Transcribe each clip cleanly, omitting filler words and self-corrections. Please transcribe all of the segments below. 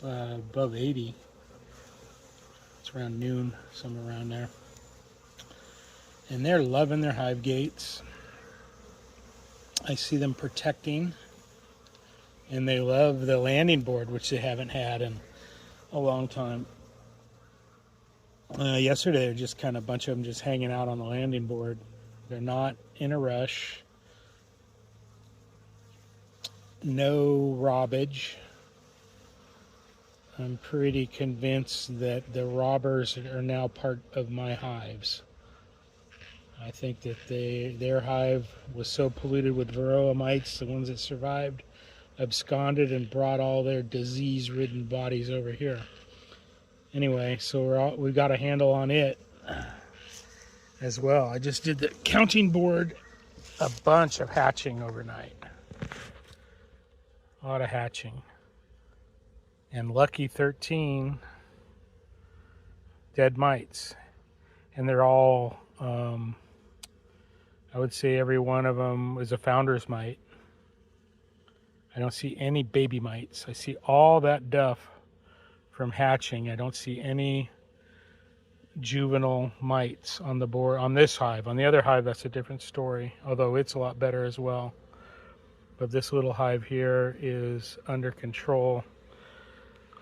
above 80. It's around noon, somewhere around there. And they're loving their hive gates. I see them protecting, and they love the landing board, which they haven't had in a long time. Yesterday, just kind of a bunch of them just hanging out on the landing board. They're not in a rush. No robbage. I'm pretty convinced that the robbers are now part of my hives. I think that their hive was so polluted with varroa mites, the ones that survived, absconded and brought all their disease-ridden bodies over here. Anyway, so we've got a handle on it as well. I just did the counting board, a bunch of hatching overnight. A lot of hatching. And lucky 13 dead mites. And they're all, I would say every one of them is a founder's mite. I don't see any baby mites. I see all that duff from hatching. I don't see any juvenile mites on the board on this hive. On the other hive, that's a different story, although it's a lot better as well. But this little hive here is under control.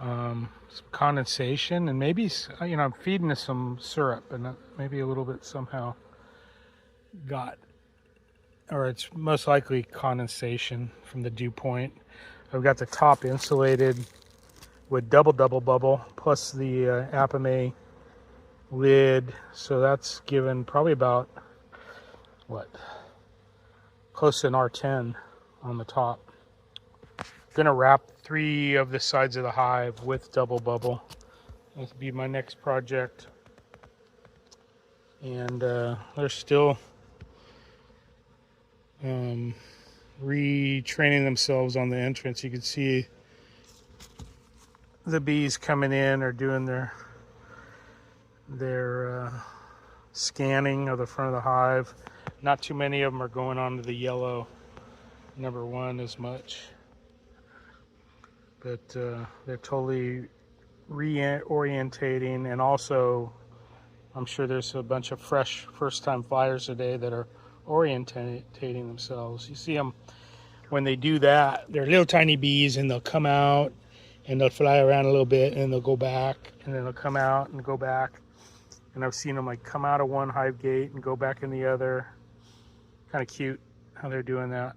Some condensation, and maybe, you know, I'm feeding this some syrup, and maybe a little bit somehow got, or it's most likely condensation from the dew point. I've got the top insulated with double bubble plus the apimaye lid, so that's given probably about what, close to an R10 on the top. Gonna wrap 3 of the sides of the hive with double bubble. That'll be my next project. And they're still retraining themselves on the entrance. You can see the bees coming in or doing their scanning of the front of the hive. Not too many of them are going on to the yellow number 1 as much. But they're totally reorientating, and also I'm sure there's a bunch of fresh first-time flyers today that are orientating themselves. You see them when they do that, they're little tiny bees, and they'll come out and they'll fly around a little bit and they'll go back, and then they'll come out and go back. And I've seen them like come out of one hive gate and go back in the other. Kind of cute how they're doing that.